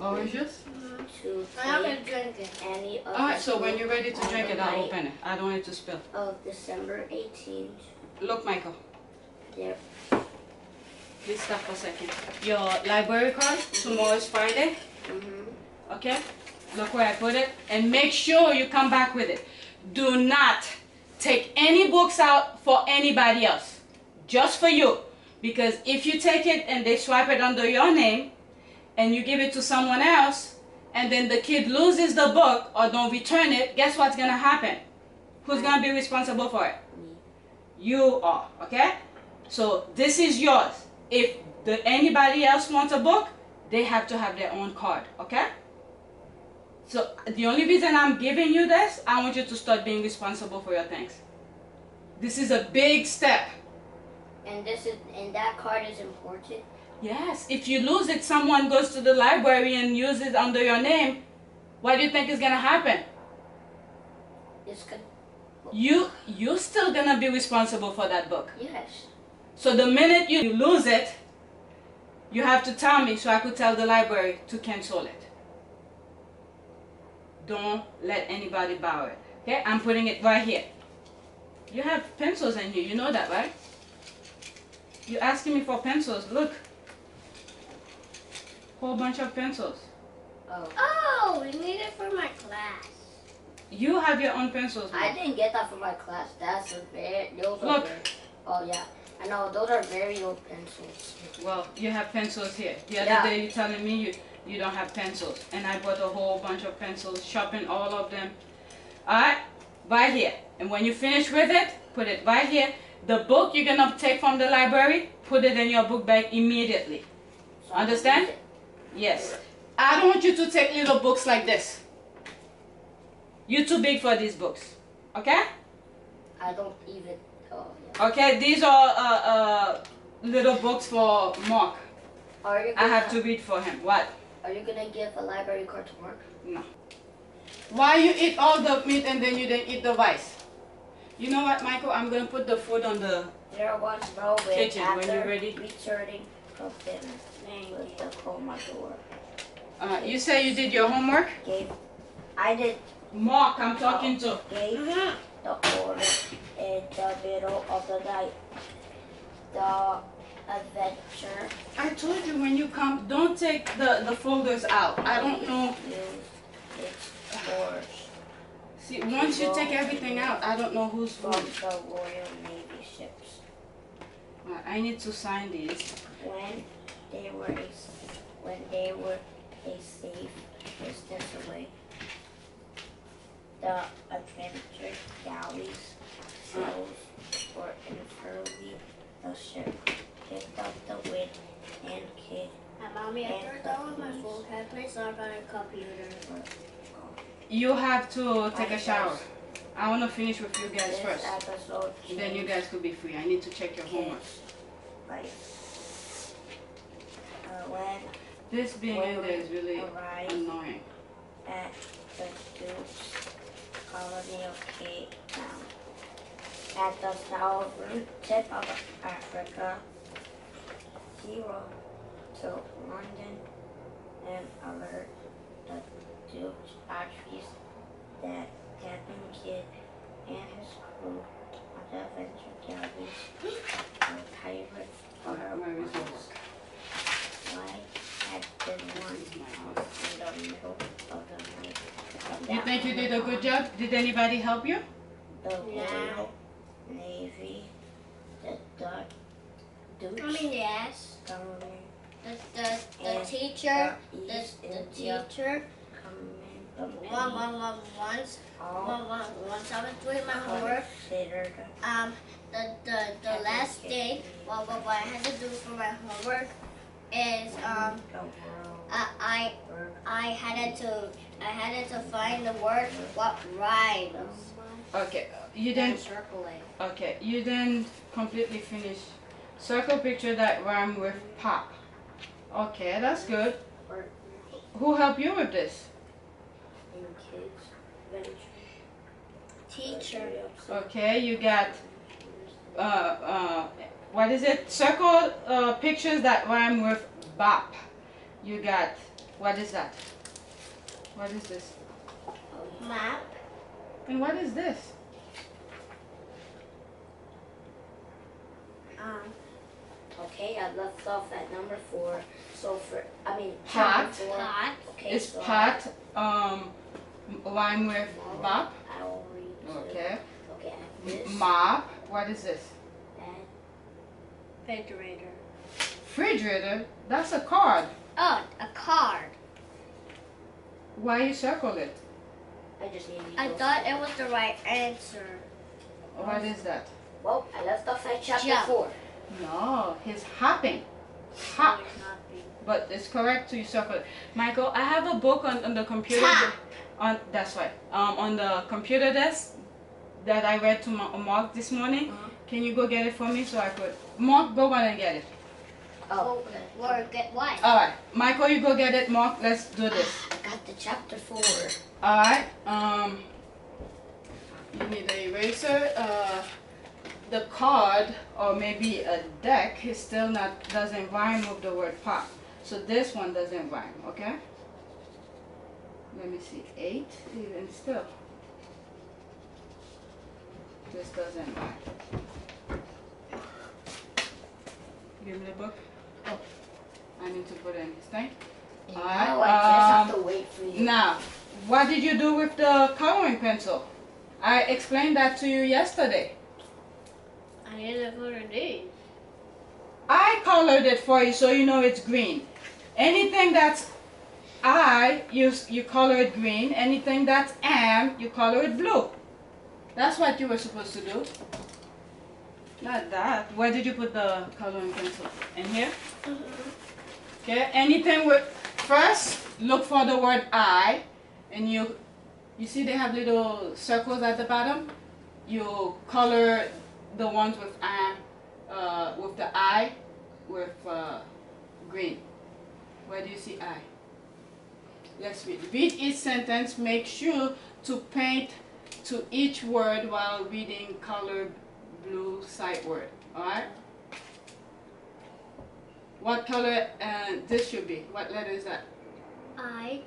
Orange juice? 2, 3. I'm not going to drink it. Any of Alright, so when you're ready to on drink the it, I'll night open it. I don't want it to spill. of December 18th. Look, Michael. There. Please stop for a second. Your library card, tomorrow is Friday. Okay? Look where I put it. And make sure you come back with it. Do not take any books out for anybody else. Just for you. Because if you take it and they swipe it under your name and you give it to someone else and then the kid loses the book or don't return it, guess what's going to happen? Who's going to be responsible for it? Me. You are. Okay? So this is yours. If anybody else wants a book, they have to have their own card. Okay? So the only reason I'm giving you this, I want you to start being responsible for your things. This is a big step. And that card is important. Yes. If you lose it, someone goes to the library and uses it under your name, what do you think is gonna happen? It's good. You're still gonna be responsible for that book. Yes. So the minute you lose it, you have to tell me so I could tell the library to cancel it. Don't let anybody borrow it. Okay, I'm putting it right here. You have pencils in here, you know that, right? You're asking me for pencils, look. Whole bunch of pencils. Oh, we need it for my class. You have your own pencils. I didn't get that for my class. Look. Oh yeah, I know, those are very old pencils. Well, you have pencils here. The other day you're telling me you don't have pencils. And I bought a whole bunch of pencils, sharpened all of them. Alright, right here. And when you finish with it, put it right here. The book you're gonna take from the library, put it in your book bag immediately. So Understand? Yes. I don't want you to take little books like this. You're too big for these books. Okay? I don't even. Oh yeah. Okay, these are little books for Mark. Are you I have to read for him. What? Are you gonna give a library card to Mark? No. Why you eat all the meat and then you didn't eat the rice? You know what, Michael? I'm going to put the food on the There was no way kitchen after when you're ready. returning from fitness with the coma door. You say you did your homework? I did. Mark, I'm talking to. Gave the order in the middle of the night. The adventure. I told you when you come, don't take the folders out. I don't know. Use its doors. See, once you take everything out, I don't know who's from food. the Royal Navy ships. I need to sign these. When they were a safe distance away, the adventure galleys sails were infernally the ship picked up the wind and kid. Mommy, I turned on my phone. Can I play soccer on a computer? You have to take a shower. I want to finish with you guys This first. episode Then you guys could be free. I need to check your homework. Like, when This being in there is really arrived annoying. at the Duke's colony of Cape Town, at the southern tip of Africa, he wrote to London and alert the Duke's archives that Captain Kidd and his crew on the adventure galleys were pirates or rebels. Why had been one out in the middle of the night? You think you did a good job? Did anybody help you? The Royal Navy, the Duke's Yes. government, The teacher, the teacher. Once I was doing my homework, the last day, what I had to do for my homework is I had to find the word what rhymes. Okay, you didn't. Circle it. Okay, you didn't completely finish. Circle picture that rhyme with pop. Okay, that's good. Who helped you with this? Teacher. Okay, you got what is it? Circle pictures that rhyme with bop. You got What is that? What is this? Map. And what is this? Okay, I left off at number 4. So Pot. chapter 4. Pot. Okay, Is so pot rhyme with mop? I will read. Okay. Okay, this. Mop. What is this? And Refrigerator. Refrigerator. That's a card. Oh, a card. Why you circle it? I just need I those thought it two. was the right answer. What is that? Well, I left off at chapter Jump. 4. No, he's hopping. Hop. No, it's not big. But it's correct to circle it. Michael, I have a book on the computer. Tap. That's right. On the computer desk that I read to Mark this morning. Can you go get it for me so I could? Mark, go run and get it. Oh, okay. Or get what? All right, Michael, you go get it. Mark, let's do this. I got the chapter 4. All right. You need an eraser. The card or maybe a deck is still doesn't rhyme with the word pot. So this one doesn't rhyme. Okay. Let me see. 8 even still. This doesn't rhyme. Give me the book. Oh, I need to put in this thing. Now I just have to wait for you. Now, what did you do with the coloring pencil? I explained that to you yesterday. I need to put a D. I colored it for you so you know it's green. Anything that's I, you color it green. Anything that's am, you color it blue. That's what you were supposed to do. Not that. Where did you put the coloring pencil? In here? Okay, anything with, first, look for the word I, and you see they have little circles at the bottom? You color the ones with the I with green. Where do you see I? Let's read. Read each sentence. Make sure to paint to each word while reading colored blue sight word. Alright? What color this should be? What letter is that?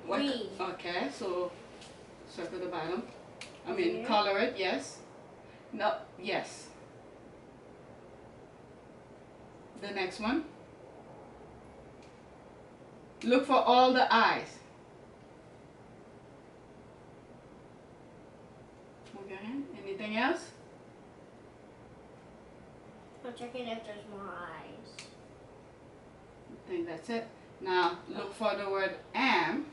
Green. Okay, so circle the bottom. I mean, color it, yes. No, yes. The next one. Look for all the eyes. Move your hand. Anything else? I'm checking if there's more eyes. I think that's it. Now look for the word am.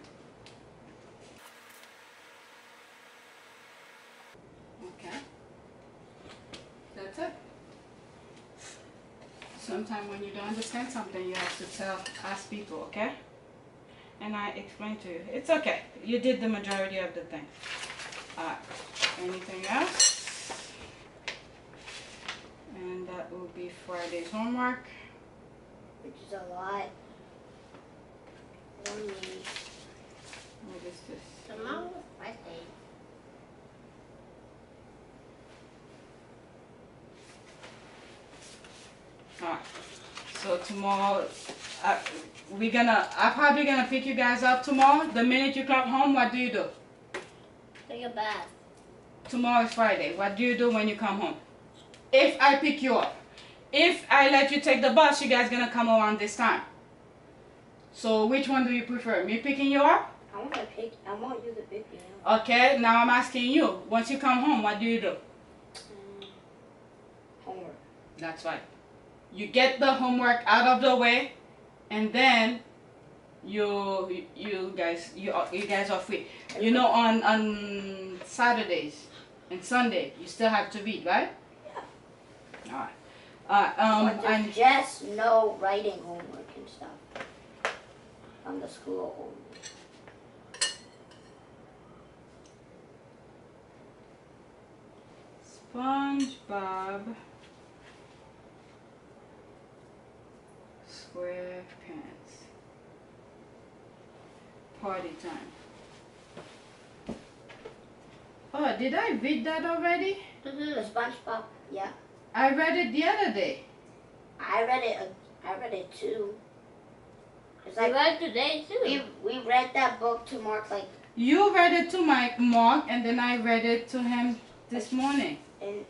Okay. That's it. Sometimes when you don't understand something, you have to ask people, okay? And I explained to you. It's okay. You did the majority of the thing. Anything else? And that will be Friday's homework. Which is a lot for me. What is this? Tomorrow, Friday. Alright, so tomorrow, I'm probably gonna pick you guys up tomorrow. The minute you come home, what do you do? Take a bath. Tomorrow is Friday. What do you do when you come home? If I pick you up. If I let you take the bus, you guys gonna come around this time. So which one do you prefer? Me picking you up? I want you to pick me up. Okay, now I'm asking you. Once you come home, what do you do? Homework. That's right. You get the homework out of the way, and then you guys are free. You know, on Saturdays and Sunday, you still have to read, right? Yeah. All right. And just no writing homework and stuff on the school only. SpongeBob SquarePants party time. Oh, did I read that already? The SpongeBob, yeah. I read it the other day. I read it too. It's We like read today too. we read that book to Mark like You read it to Mark, and then I read it to him this morning. and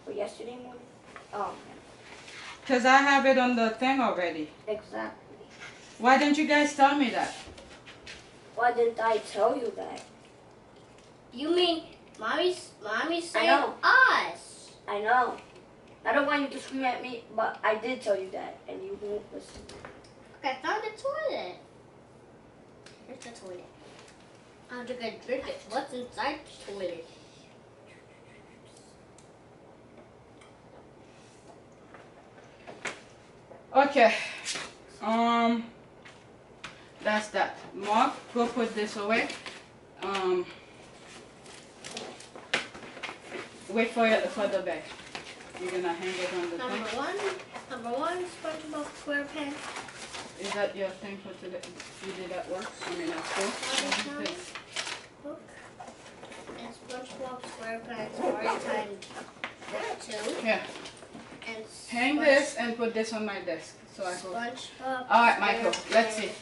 or yesterday morning. Oh man. Because I have it on the thing already. Exactly. Why didn't you guys tell me that? Why didn't I tell you that? You mean Mommy's saying know. us? I know. I don't want you to scream at me, but I did tell you that, and you won't listen. I found the toilet. Here's the toilet. I'm just gonna drink it. What's inside the toilet? Okay. That's that. Mark, go put this away. Wait for the bag. You're gonna hang it on the thing. Number one, SpongeBob SquarePants. Is that your thing for today? You did at work? I mean at school? What is This. Book. And SpongeBob SquarePants Story Time Book 2. Yeah. And Hang this and put this on my desk. So I hope. SpongeBob. Alright, Michael, let's see. SquarePants.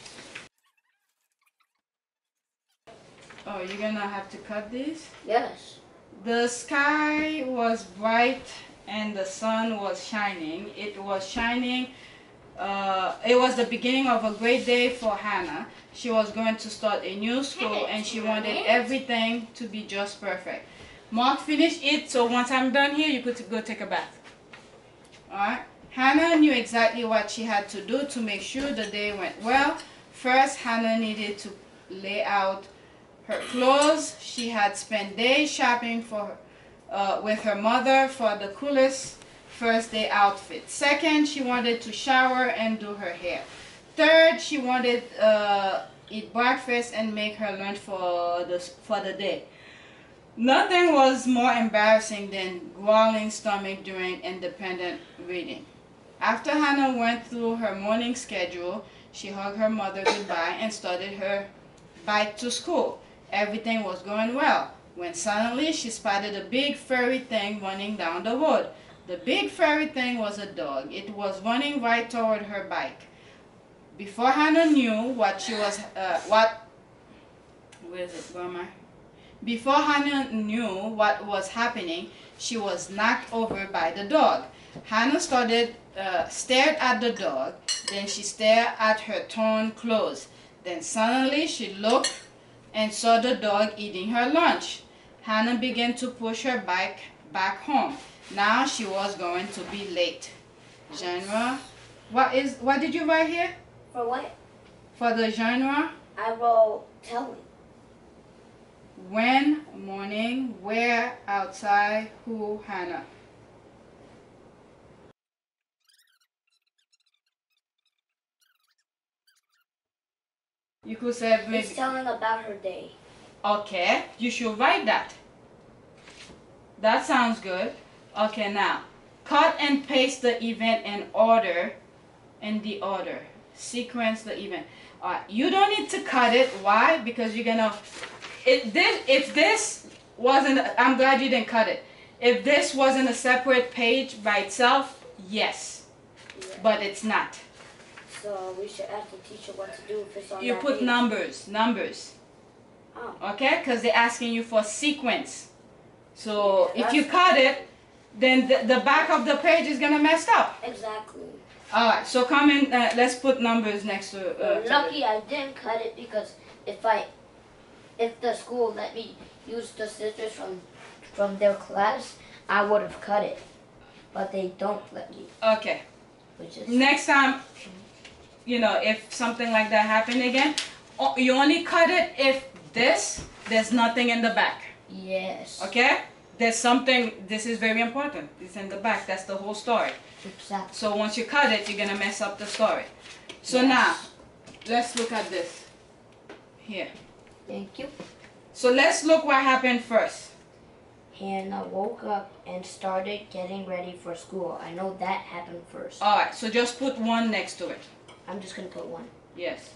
Oh, you're gonna have to cut these? Yes. The sky was bright and the sun was shining. It was shining. It was the beginning of a great day for Hannah. She was going to start a new school and she wanted everything to be just perfect. Mark finished it, so once I'm done here, you could go take a bath. Alright? Hannah knew exactly what she had to do to make sure the day went well. First, Hannah needed to lay out her clothes. She had spent days shopping with her mother for the coolest first day outfit. Second, she wanted to shower and do her hair. Third, she wanted eat breakfast and make her lunch for the day. Nothing was more embarrassing than growling stomach during independent reading. After Hannah went through her morning schedule, she hugged her mother goodbye and started her bike to school. Everything was going well when suddenly she spotted a big furry thing running down the road. The big furry thing was a dog. It was running right toward her bike. Before Hannah knew Before Hannah knew what was happening, she was knocked over by the dog. Hannah stared at the dog, then she stared at her torn clothes. Then suddenly she looked and saw the dog eating her lunch. Hannah began to push her bike back home. Now she was going to be late. Genre. What did you write here? For what? For the genre? I wrote telling. When, morning, where, outside, who, Hannah. You could say maybe. It's telling about her day. Okay, you should write that. That sounds good. Okay, now cut and paste the event in the order. Sequence the event. Alright, you don't need to cut it. Why? Because you're gonna. If this wasn't, I'm glad you didn't cut it. If this wasn't a separate page by itself, yes, Yeah. but it's not. So we should ask the teacher what to do if it's on You that put page. numbers. Oh. Okay, because they're asking you for sequence. So Yeah, if you cut it, then the back of the page is gonna mess up. Exactly. All right, so come in. Let's put numbers next to. Lucky I didn't cut it because if the school let me use the scissors from their class, I would have cut it, but they don't let me. Okay. Which is Next time, if something like that happened again, you only cut it if there's nothing in the back. yes. Okay? There's something. This is very important. It's in the back. That's the whole story. Exactly. So once you cut it, you're gonna mess up the story. So Yes. now, let's look at this. Here. Thank you. So let's look what happened first. Hannah woke up and started getting ready for school. I know that happened first. Alright, so just put one next to it. I'm just gonna put one. Yes.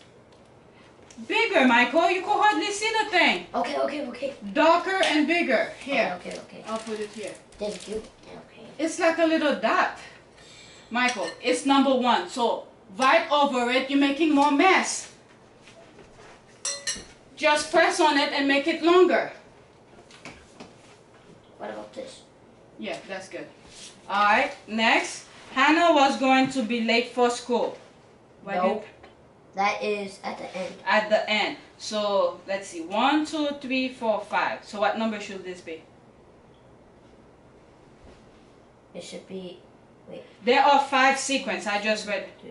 Bigger, Michael. You can hardly see the thing. Okay. Darker and bigger. Here. Okay. I'll put it here. Thank you. Okay. It's like a little dot. Michael, it's number 1. So Right over it, you're making more mess. Just press on it and make it longer. What about this? Yeah, that's good. Alright, next. Hannah was going to be late for school. Nope. That is at the end. At the end. So, let's see. 1, 2, 3, 4, 5. So what number should this be? It should be, wait. There are 5 sequences. I just read. 3,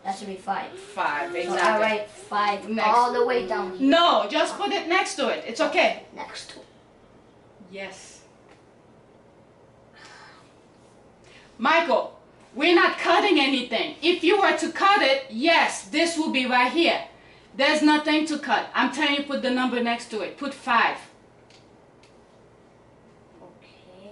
that should be 5. 5, exactly. So I write 5 Next. all the way down here. No, just put it next to it. It's okay. Next to it. Yes. Michael, we're not cutting anything. If you were to cut it, yes, this will be right here. There's nothing to cut. I'm telling you, put the number next to it. Put 5. Okay.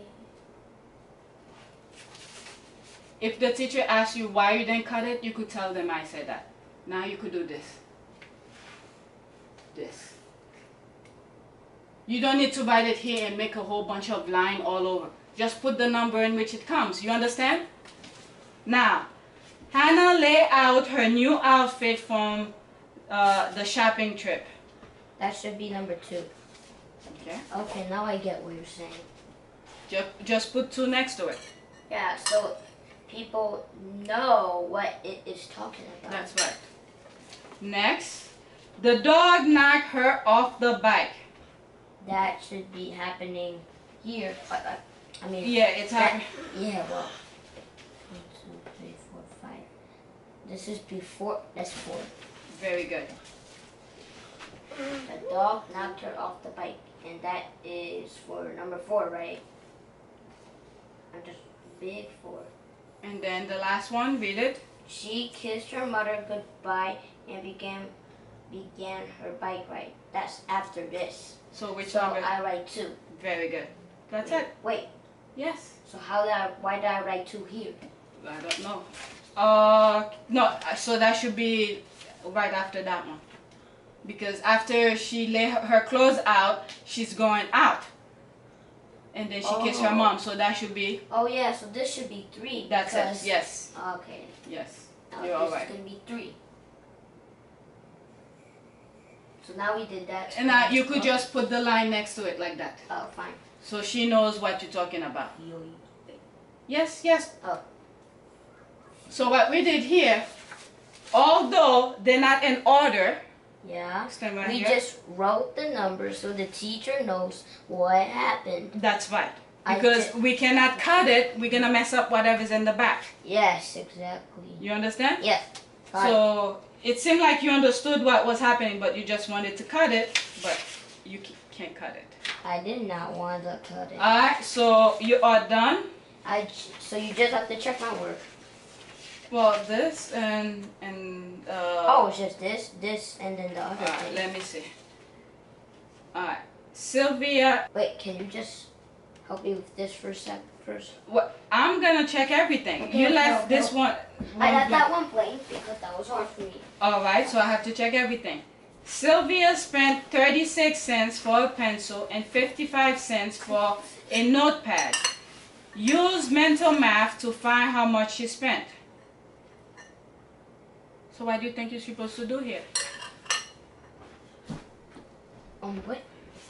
If the teacher asks you why you didn't cut it, you could tell them I said that. Now you could do this. This. You don't need to write it here and make a whole bunch of line all over. Just put the number in which it comes. You understand? Now, Hannah lay out her new outfit from the shopping trip. That should be number 2. Okay. Okay, now I get what you're saying. Just put 2 next to it. Yeah, so people know what it is talking about. That's right. Next, the dog knocked her off the bike. That should be happening here. I mean, Yeah, it's happening. Yeah, well. 1, 2, 3, 4, 5. This is before. That's 4. Very good. The dog knocked her off the bike, and that is for number 4, right? I'm just big 4. And then the last one, read it. She kissed her mother goodbye and began her bike ride. That's after this. So which So number? I write 2. Very good. That's it. Wait. Yes. So why did I write 2 here? I don't know. No, so that should be right after that one. Because after she lay her clothes out, she's going out. And then she kissed her mom, so that should be... Oh yeah, so this should be 3. That's because, it, yes. Okay. Yes, Now you're this alright. is going to be 3. So now we did that. And now you could just put the line next to it like that. Oh, fine. So she knows what you're talking about. Yes, yes. Oh. So what we did here, although they're not in order, Yeah. stand right We here. just wrote the numbers so the teacher knows what happened. That's right. Because we cannot cut it, we're gonna mess up whatever's in the back. Yes, exactly. You understand? Yes. So it seemed like you understood what was happening, but you just wanted to cut it, but you can't cut it. I did not want to cut it. Alright, so you are done. So you just have to check my work. Well, this and Oh, it's just this, and then the other thing. let me see. Alright, Sylvia. Wait, can you just help me with this for a sec first? What? I'm gonna check everything. Okay, You left no, this no. one. I left that one blank because that was hard for me. Alright, so I have to check everything. Sylvia spent 36 cents for a pencil and 55 cents for a notepad. Use mental math to find how much she spent. So what do you think you're supposed to do here? What?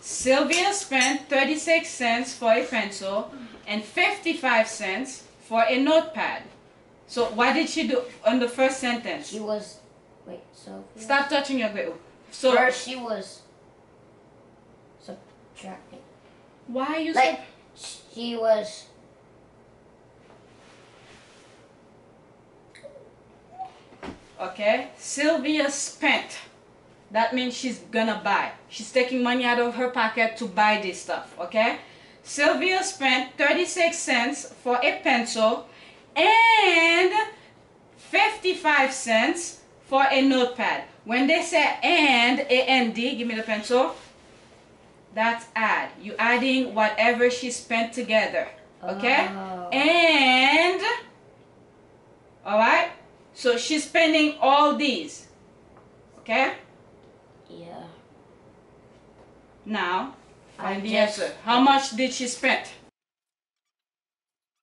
Sylvia spent 36 cents for a pencil and 55 cents for a notepad. So what did she do on the first sentence? She was... Wait, so... Stop touching your grill. So first she was subtracting. why are you Like, she was... Okay, Sylvia spent. That means she's gonna buy. She's taking money out of her pocket to buy this stuff, okay? Sylvia spent 36 cents for a pencil and 55 cents for a notepad. When they say and, A-N-D, give me the pencil. That's add. You're adding whatever she spent together, okay? Oh. And, alright? So she's spending all these, okay? Yeah. Now, find the just- answer. How much did she spend?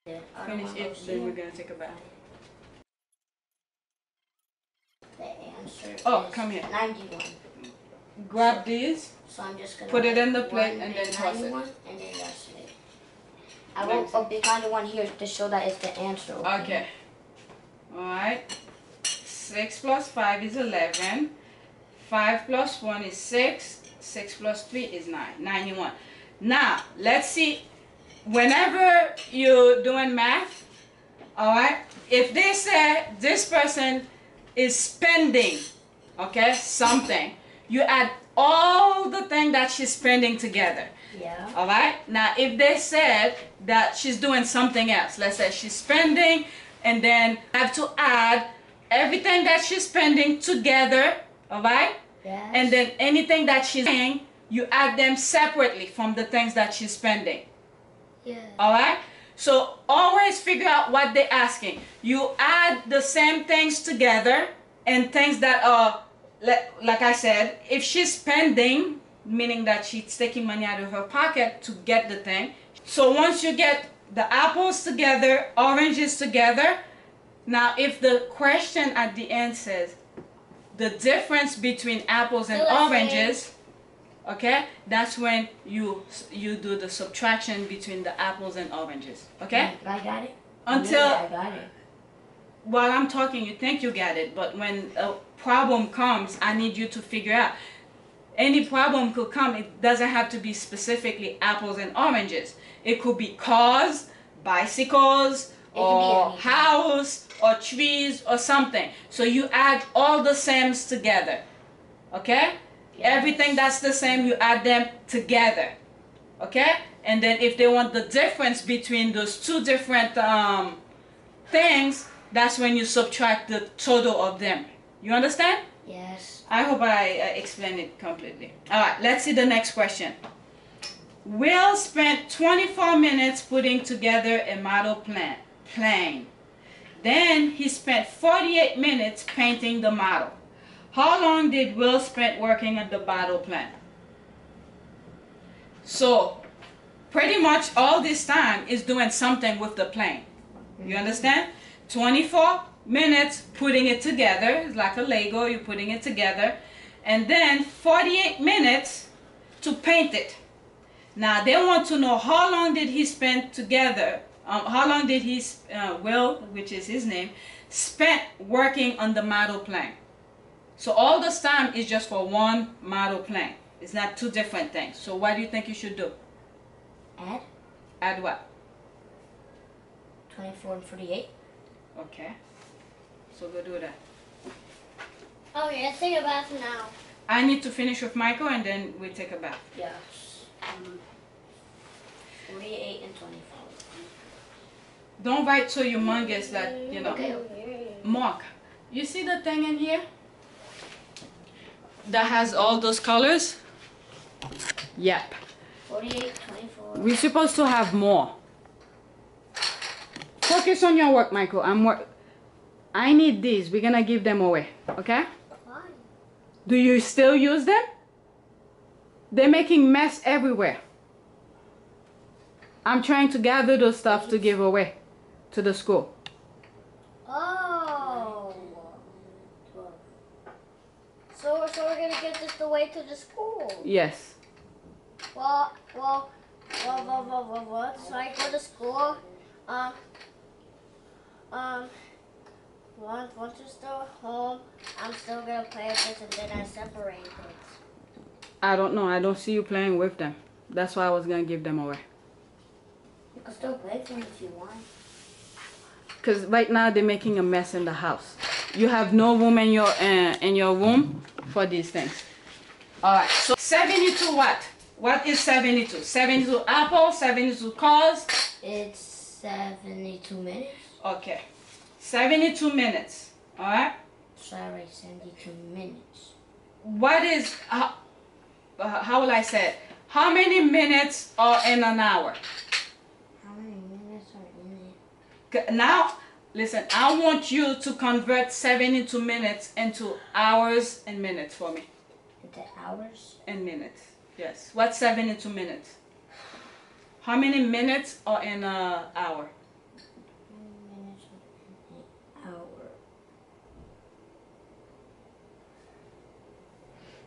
Yeah, I don't Finish wanna go it, see then her. we're gonna take a bath. answer Oh, is come here. 91. Grab these. So I'm just gonna Put it write in the plate 1 and then toss it. 91, and then that's it. I wrote a big one here to show that it's the answer. Okay. Alright. 6 plus 5 is 11. 5 plus 1 is 6. 6 plus 3 is 9. 91. Now, let's see. Whenever you're doing math, alright, if they say this person is spending, okay, something, you add all the things that she's spending together. Yeah. Alright? Now, if they said that she's doing something else, let's say she's spending, and then have to add everything that she's spending together, alright? Yes. And then anything that she's paying, you add them separately from the things that she's spending. Yeah. Alright? So always figure out what they're asking. You add the same things together, and things that are, like I said, if she's spending, meaning that she's taking money out of her pocket to get the thing. So once you get the apples together, oranges together, now if the question at the end says the difference between apples and oranges, okay, that's when you do the subtraction between the apples and oranges. Okay? I got it. Until I got it. while I'm talking, you think you get it, but when a problem comes, I need you to figure out. Any problem could come. It doesn't have to be specifically apples and oranges. It could be cars, bicycles, or house, or trees, or something. So you add all the sames together. Okay? Yes. Everything that's the same, you add them together. Okay? And then if they want the difference between those two different things, that's when you subtract the total of them. You understand? Yes. I hope I explained it completely. Alright, let's see the next question. Will spent 24 minutes putting together a model plane. Then he spent 48 minutes painting the model. How long did Will spend working on the model plane? So, pretty much all this time is doing something with the plane. You understand? 24 minutes putting it together. It's like a Lego, you're putting it together. And then 48 minutes to paint it. Now they want to know how long did he spend together, how long did he, Will, which is his name, spent working on the model plane. So all this time is just for one model plane. It's not two different things. So what do you think you should do? Add? Add what? 24 and 48. Okay. So go do that. Okay, let's take a bath now. I need to finish with Michael and then we take a bath. Yes. 48 and 24. Don't write so humongous that, you know. Okay. Mark, you see the thing in here? That has all those colors? Yep. 48, 24. We're supposed to have more. Focus on your work, Michael. I need these. We're gonna give them away. Okay? Why? Do you still use them? They're making mess everywhere. I'm trying to gather those stuff to give away to the school. Oh. So we're gonna give this away to the school. Yes. Well. So I go to school. Once you're still home, I'm still gonna play with this, and then I separate it. I don't know. I don't see you playing with them. That's why I was gonna give them away. You can still play with them if you want. Because right now they're making a mess in the house. You have no room in your room for these things. Alright, so 72 what? What is 72? 72 apples, 72 cars? It's 72 minutes. Okay. 72 minutes. Alright? Sorry, 72 minutes. What is, how will I say it? How many minutes are in an hour? How many minutes are in it? Now, listen, I want you to convert 72 minutes into hours and minutes for me. Into hours? And minutes, yes. What's 72 minutes? How many minutes are in an hour? Minutes are in an hour.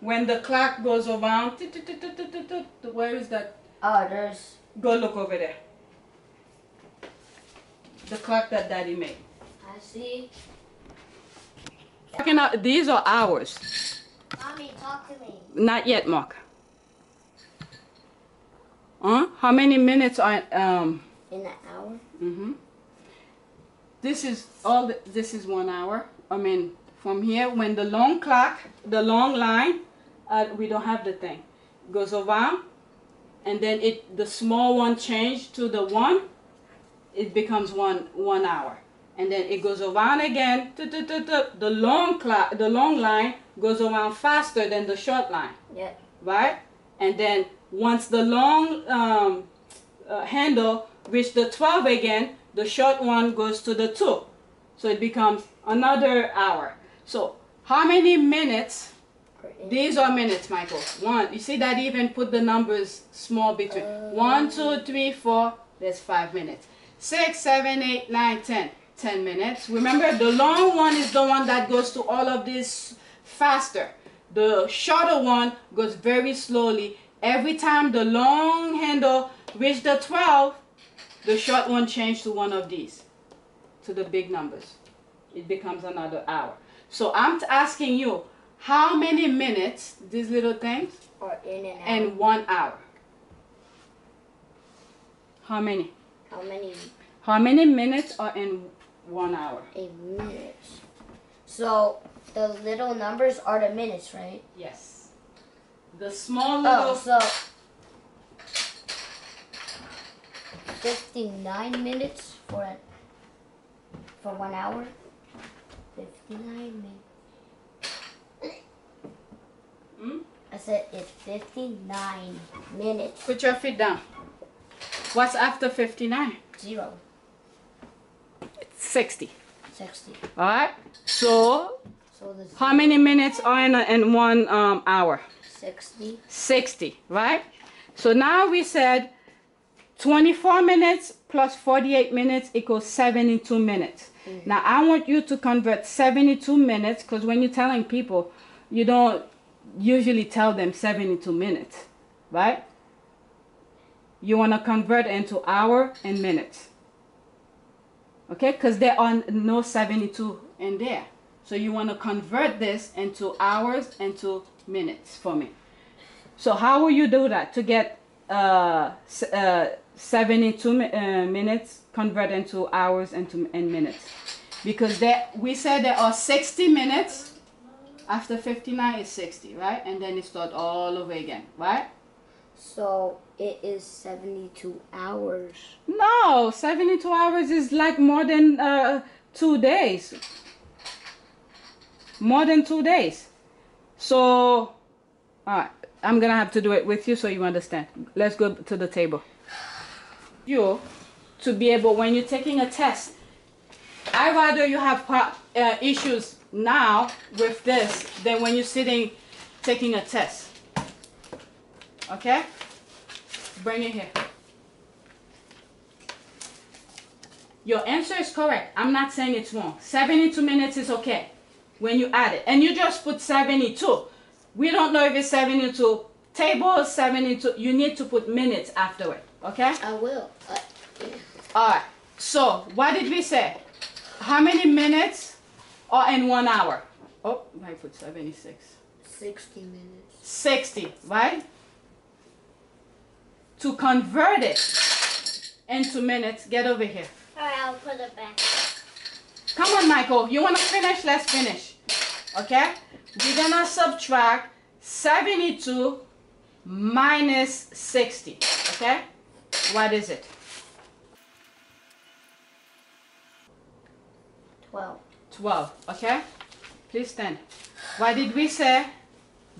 when the clock goes around, where is that? Oh, there's... Go look over there. The clock that Daddy made. I see. These are hours. Mommy, talk to me. Not yet, Mark. How many minutes are In an hour? This is all. This is 1 hour. I mean, from here, when the long clock, the long line, we don't have the thing, goes around, and then the small one changed to the 1. It becomes 1 hour, and then it goes around again. The long clock, the long line goes around faster than the short line. Yeah. Right? And then once the long handle reaches the 12 again, the short one goes to the 2. So it becomes another hour. So how many minutes? These are minutes, Michael. 1. You see that even put the numbers small between. 1, 2, 3, 4. There's 5 minutes. 6, 7, 8, 9, 10. 10 minutes. Remember, the long one is the one that goes to all of this faster. The shorter one goes very slowly. Every time the long handle reaches the 12, the short one changes to one of these, to the big numbers. It becomes another hour. So I'm asking you, how many minutes, these little things, Or in an hour. and 1 hour? How many? How many? How many minutes are in 1 hour? A minute. So the little numbers are the minutes, right? Yes. The small little... Oh, so 59 minutes for 1 hour. 59 minutes. I said it's 59 minutes. Put your feet down. What's after 59? 0. 60. 60. All right. So So this how many minutes are in 1 hour? 60. 60, right? So now we said 24 minutes plus 48 minutes equals 72 minutes. Now I want you to convert 72 minutes, because when you're telling people, you don't usually tell them 72 minutes, right? You want to convert into hour and minutes. Okay, because there are no 72 in there. So you want to convert this into hours and to minutes for me. So how will you do that to get 72 minutes convert into hours and minutes? Because we said there are 60 minutes. After 59 is 60, right? And then it starts all over again, right? So it is 72 hours. No, 72 hours is like more than 2 days. More than 2 days. So, all right, I'm going to have to do it with you so you understand. Let's go to the table. You, to be able, when you're taking a test, I'd rather you have issues now with this than when you're sitting taking a test. Okay? Bring it here. Your answer is correct. I'm not saying it's wrong. 72 minutes is okay when you add it. And you just put 72. We don't know if it's 72 tables, 72. You need to put minutes after it. Okay? I will. Alright. So, what did we say? How many minutes are in 1 hour? Oh, I put 76. 60 minutes. 60, right? To convert it into minutes, get over here. Alright, I'll put it back. Come on, Michael. You want to finish? Let's finish. Okay? We're going to subtract 72 minus 60. Okay? What is it? 12. 12. Okay? Please stand. What did we say?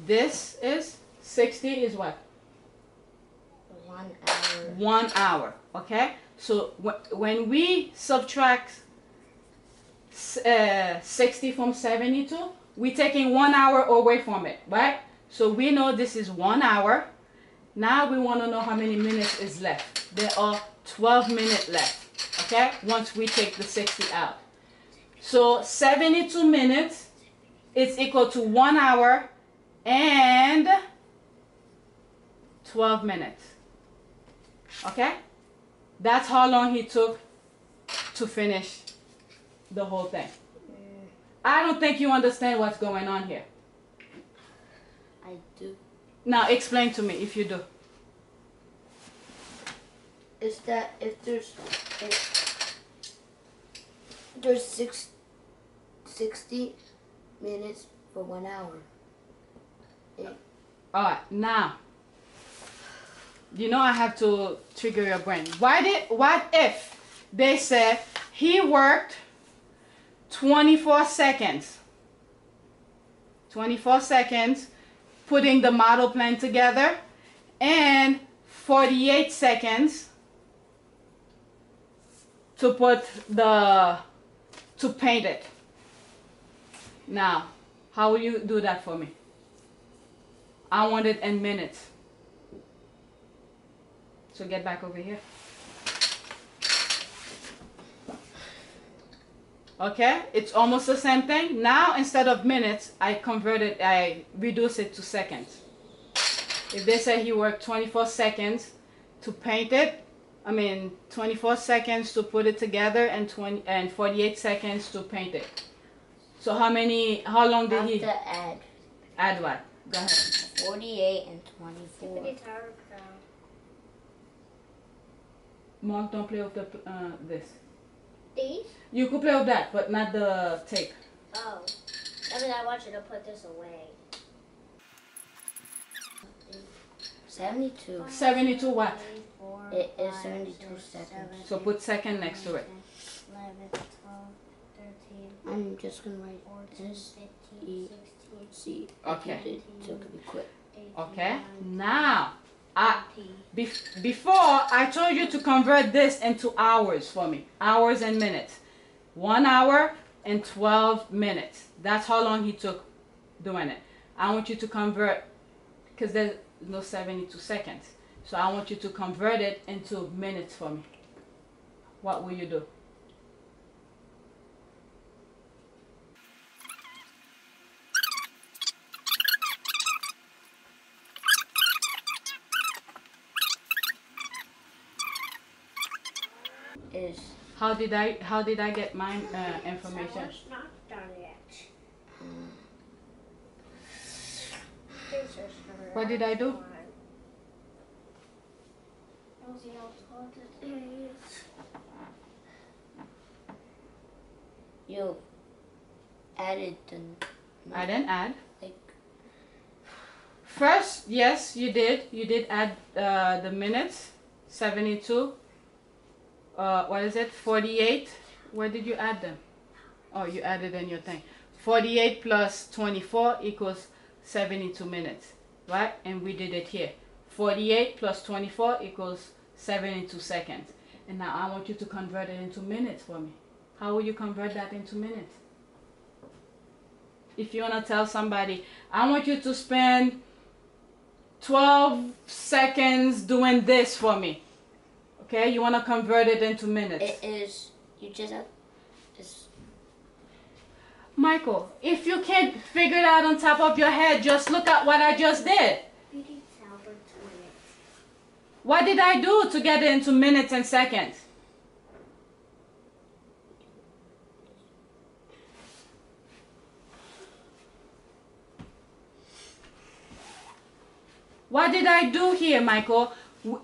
This is 60 is what? 1 hour. 1 hour. Okay? So when we subtract 60 from 72, we're taking 1 hour away from it, right? So we know this is 1 hour. Now we want to know how many minutes is left. There are 12 minutes left, okay? Once we take the 60 out. So 72 minutes is equal to 1 hour and 12 minutes. Okay? That's how long he took to finish the whole thing. I don't think you understand what's going on here. I do. Now explain to me if you do. Is that if there's 60 minutes for 1 hour. Alright, now you know I have to trigger your brain. What if they said he worked 24 seconds? 24 seconds putting the model plan together and 48 seconds to paint it. Now, how will you do that for me? I want it in minutes. So get back over here. Okay, it's almost the same thing. Now instead of minutes, I reduce it to seconds. If they say he worked 24 seconds to paint it, 24 seconds to put it together and 48 seconds to paint it. So how long did he? Have to add. Add what? Go ahead. 48 and 24. Mark, don't play with this. These? You could play with that, but not the tape. Oh. I want you to put this away. 72. 72 what? It is 72 seconds. So put second next to it. 11, 12, 13, I'm just going to write 14, S, 15, E, 16, C. Okay. So it could be quick. 18, Okay. 19, Now, 20. before I told you to convert this into hours for me. Hours and minutes. 1 hour and 12 minutes. That's how long he took doing it. I want you to convert, because there's no 72 seconds. So I want you to convert it into minutes for me. What will you do? How did I get my information? It's not done yet. What did I do? You added the. I didn't add. Like, First, yes, you did. You did add the minutes. 72. What is it? 48. Where did you add them? Oh, you added in your thing. 48 plus 24 equals 72 minutes, right? And we did it here. 48 plus 24 equals 72 seconds. And now I want you to convert it into minutes for me. How will you convert that into minutes? If you want to tell somebody, I want you to spend 12 seconds doing this for me. Okay, you want to convert it into minutes. it is. You just have. It's, Michael, if you can't figure it out on top of your head, just look at what I just did. What did I do to get it into minutes and seconds? What did I do here, Michael?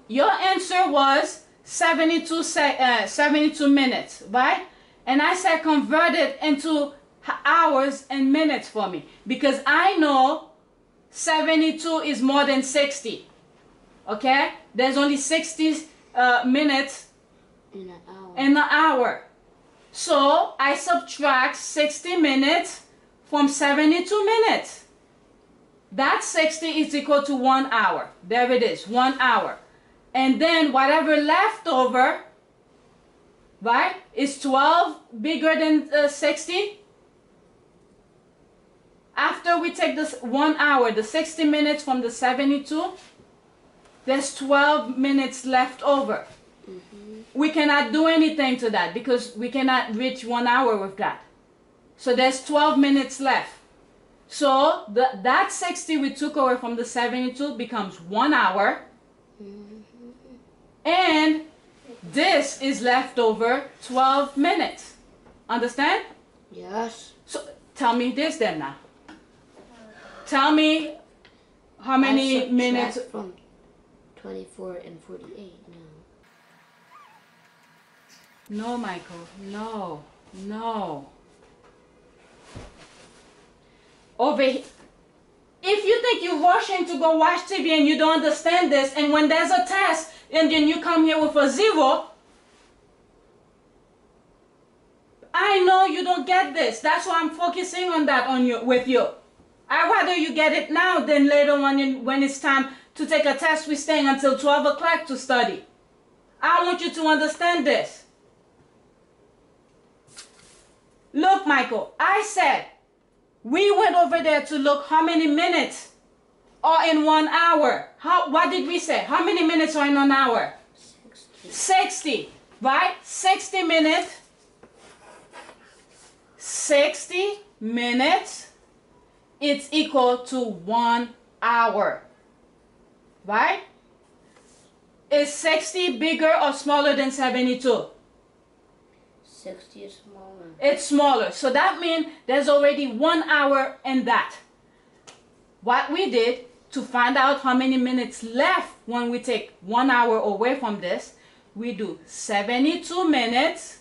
Your answer was 72 minutes, right? And I said convert it into hours and minutes for me, because I know 72 is more than 60. Okay? There's only 60 minutes in an hour. in an hour. So I subtract 60 minutes from 72 minutes. That 60 is equal to 1 hour. There it is, 1 hour. And then whatever left over, right, is 12 bigger than 60? After we take this 1 hour, the 60 minutes from the 72, there's 12 minutes left over. We cannot do anything to that because we cannot reach 1 hour with that. So there's 12 minutes left. So that 60 we took away from the 72 becomes 1 hour. And this is left over 12 minutes. Understand? Yes. So tell me this then now. Tell me how many minutes from 24 and 48 now. No, Michael. No. No. Over here. If you think you're rushing to go watch TV and you don't understand this, and when there's a test and then you come here with a 0, I know you don't get this. That's why I'm focusing on that with you. I'd rather you get it now than later on when it's time to take a test. We're staying until 12 o'clock to study. I want you to understand this. Look, Michael, I said we went over there to look how many minutes are in 1 hour. What did we say? How many minutes are in an hour? 60, right? 60 minutes. 60 minutes, it's equal to 1 hour, right? Is 60 bigger or smaller than 72? 60 is smaller. It's smaller. So that means there's already 1 hour in that. What we did to find out how many minutes left when we take 1 hour away from this, we do 72 minutes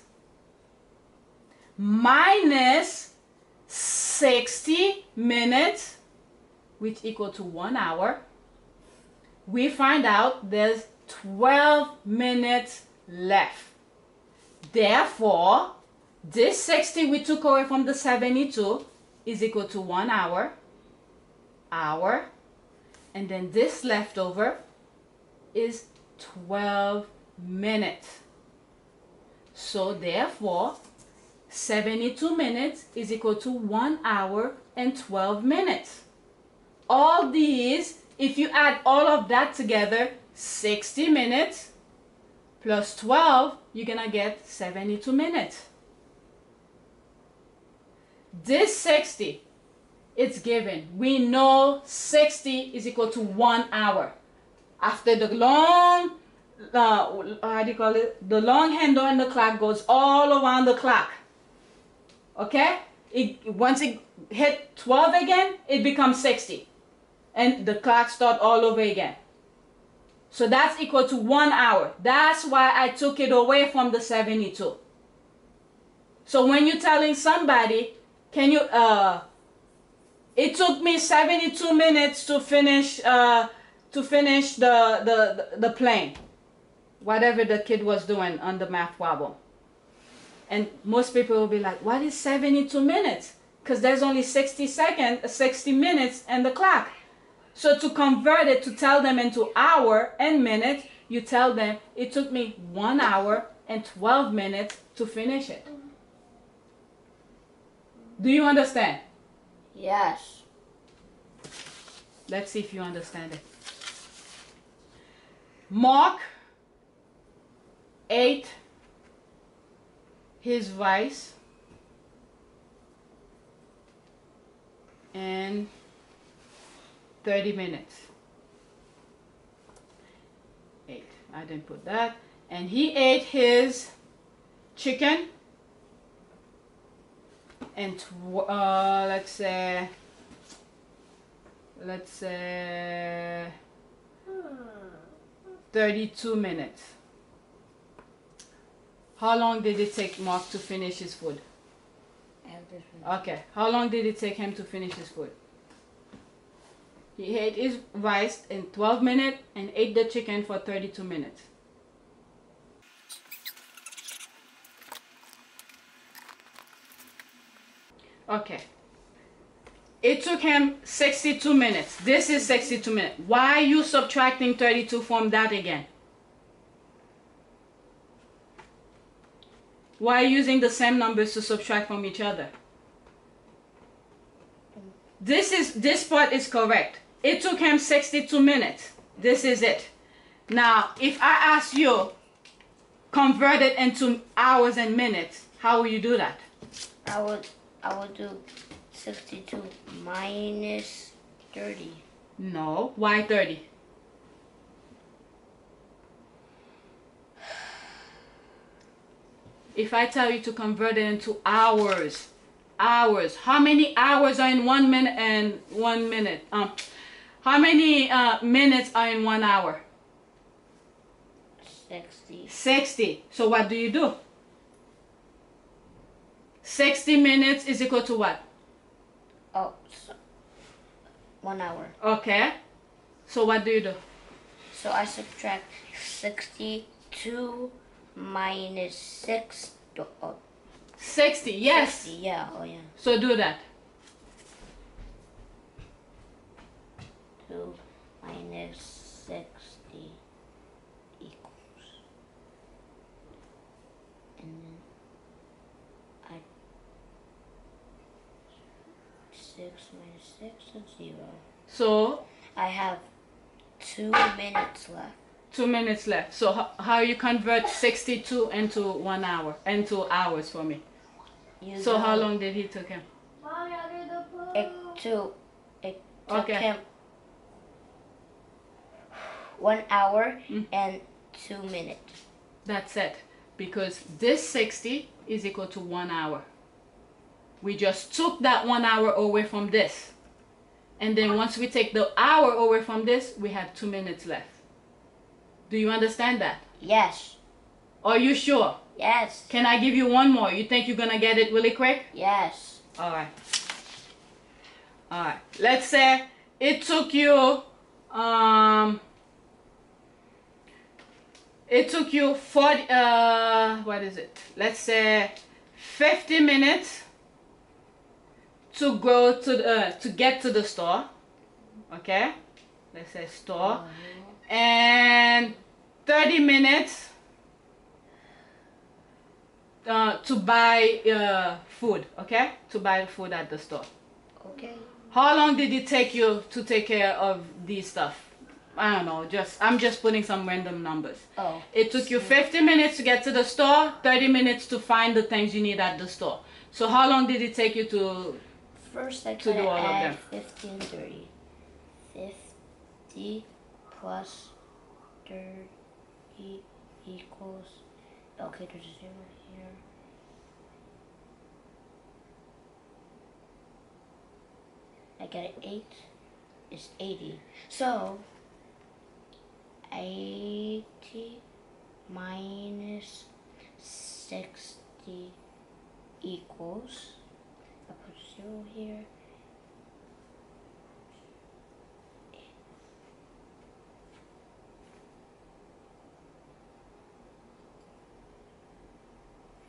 minus 60 minutes, which equal to 1 hour. We find out there's 12 minutes left. Therefore, this 60 we took away from the 72 is equal to 1 hour, and then this leftover is 12 minutes. So therefore, 72 minutes is equal to 1 hour and 12 minutes. All these, if you add all of that together, 60 minutes plus 12, you're gonna get 72 minutes. This 60, it's given. We know 60 is equal to 1 hour. After the long, how do you call it? The long handle in the clock goes all around the clock. Okay? Once it hit 12 again, it becomes 60. And the clock starts all over again. So that's equal to 1 hour. That's why I took it away from the 72. So when you're telling somebody, can you, it took me 72 minutes to finish the plane. Whatever the kid was doing on the math problem. And most people will be like, what is 72 minutes? Because there's only 60 minutes in the clock. So to convert it, to tell them into hour and minute, you tell them it took me 1 hour and 12 minutes to finish it. Do you understand? Yes. Let's see if you understand it. Mark ate his rice in 30 minutes. 8. I didn't put that. And he ate his chicken and let's say 32 minutes. How long did it take Mark to finish his food? Okay. How long did it take him to finish his food? He ate his rice in 12 minutes and ate the chicken for 32 minutes. Okay. It took him 62 minutes. This is 62 minutes. Why are you subtracting 32 from that again? Why are you using the same numbers to subtract from each other? This part is correct. It took him 62 minutes. This is it. Now, if I ask you, convert it into hours and minutes, how will you do that? I would do 62 minus 30. No. Why 30? If I tell you to convert it into hours, how many hours are in 1 minute and 1 minute? How many minutes are in 1 hour? 60. 60. So what do you do? 60 minutes is equal to what? Oh, 1 hour. Okay. So what do you do? So I subtract 62 minus 6. 60. Yes. 60, yeah. Oh, yeah. So do that. 2 minus 60 equals. And then I 6 minus 6 is 0. So I have 2 minutes left. 2 minutes left. So how you convert 62 into 1 hour, into hours for me? So how long did he took him? It took Okay. him 1 hour and 2 minutes. That's it. Because this 60 is equal to 1 hour. We just took that 1 hour away from this. And then once we take the hour away from this, we have 2 minutes left. Do you understand that? Yes. Are you sure? Yes. Can I give you one more? You think you're gonna get it really quick? Yes. Alright. Alright. Let's say it took you 40 what is it? Let's say 50 minutes to go to get to the store. Okay? Let's say store. And 30 minutes to buy food, okay? To buy food at the store. Okay. How long did it take you to take care of these stuff? I don't know, I'm just putting some random numbers. Oh. It took you 50 minutes to get to the store, 30 minutes to find the things you need at the store. So how long did it take you to First I do gotta all of add them? 50 and 30. 50 plus 30 equals, okay, there's a 0 here. I got an 8 is 80. So 80 minus 60 equals, I'll put a 0 here.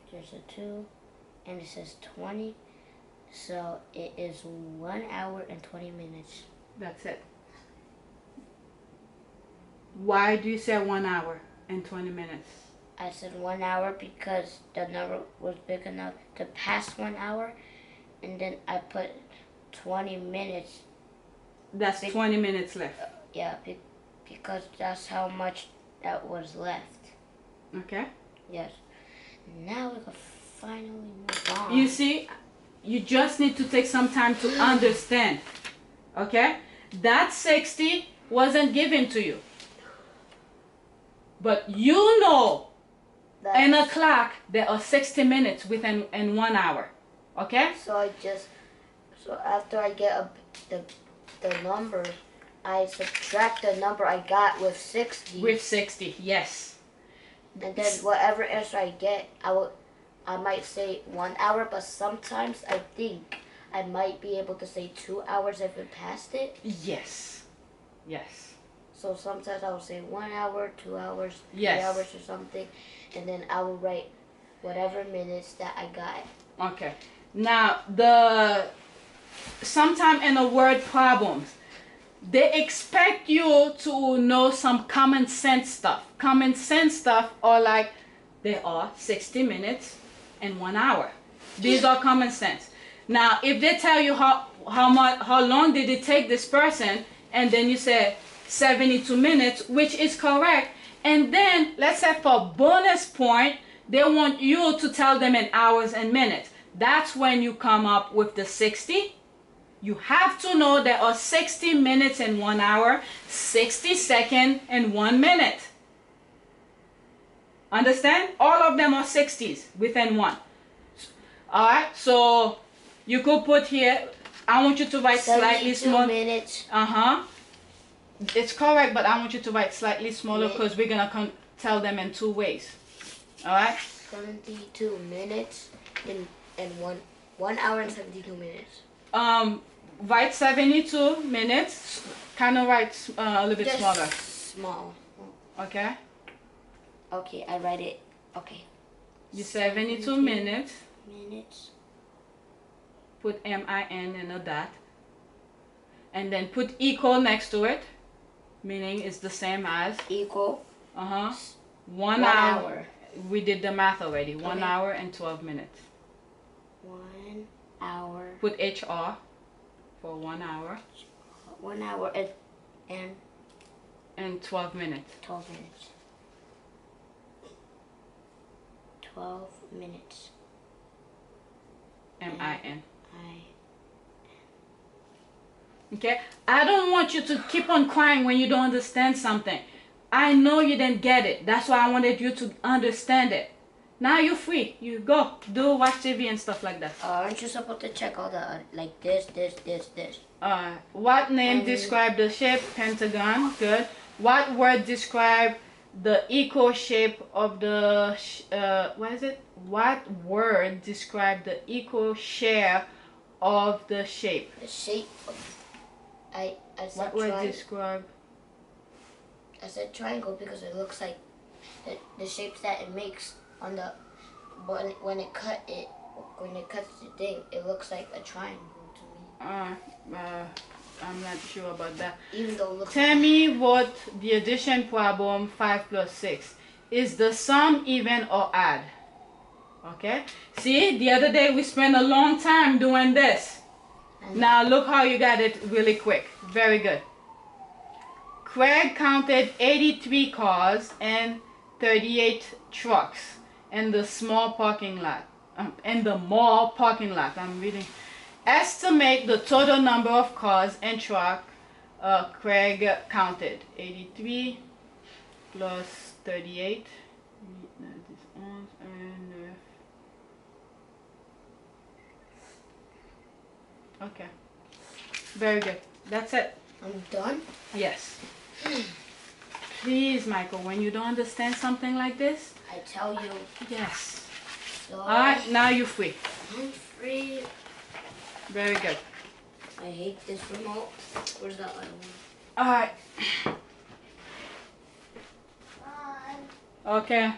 There's a 2 and it says 20, so it is 1 hour and 20 minutes. That's it. Why do you say 1 hour and 20 minutes? I said 1 hour because the number was big enough to pass 1 hour, and then I put 20 minutes. That's 20 minutes left. Yeah, because that's how much that was left. Okay? Yes. Now we can finally move on. You see, you just need to take some time to understand. Okay? That 60 wasn't given to you. But you know, in a clock, there are 60 minutes within 1 hour. Okay? So after I get the number, I subtract the number I got with 60. With 60, yes. And then whatever answer I get, I might say 1 hour, but sometimes I think I might be able to say 2 hours if it passed it. Yes. Yes. So sometimes I will say 1 hour, 2 hours, 3 Yes. hours or something, and then I will write whatever minutes that I got. Okay. Now, sometime in a word problems, they expect you to know some common sense stuff. Common sense stuff are like, there are 60 minutes and 1 hour. These are common sense. Now, if they tell you how long did it take this person, and then you say 72 minutes, which is correct, and then let's say for bonus point, they want you to tell them in hours and minutes. That's when you come up with the 60. You have to know there are 60 minutes in 1 hour, 60 seconds in 1 minute. Understand? All of them are 60s within one. Alright, so you could put here, I want you to write slightly smaller. minutes. It's correct, but I want you to write slightly smaller because we're going to tell them in 2 ways. Alright? 72 minutes in 1 hour and 72 minutes. Write 72 minutes. Kind of write a little bit smaller. Small. Okay? Okay, I write it. Okay. You 72 minutes. Minutes. Put MIN in a dot. And then put equal next to it. Meaning it's the same as. Equal. 1 hour. We did the math already. 1 hour and 12 minutes. 1 hour. Put HR for 1 hour. 1 hour and 12 minutes. 12 minutes. 12 minutes. MIN. Okay? I don't want you to keep on crying when you don't understand something. I know you didn't get it. That's why I wanted you to understand it. Now you're free. You go. Watch TV and stuff like that. Aren't you supposed to check all the, like this? What name describe the shape? Pentagon. Good. What word describe the equal shape of the, what word describe the equal share of the shape? The shape of, I said what word describe? I said triangle because it looks like the shapes that it makes on the, when it cuts the thing, it looks like a triangle to me. I'm not sure about that. Even though it looks Tell me what the addition problem 5 plus 6. Is the sum even or odd? Okay? See, the other day we spent a long time doing this. Now look how you got it really quick. Very good. Craig counted 83 cars and 38 trucks in the small parking lot. In the mall parking lot. I'm reading. Estimate the total number of cars and trucks Craig counted. 83 plus 38. Okay. Very good. That's it. I'm done? Yes. Please, Michael, when you don't understand something like this, I tell you. Yes. So Alright, now you're free. I'm free. Very good. I hate this remote. Where's that other one? Alright. Okay.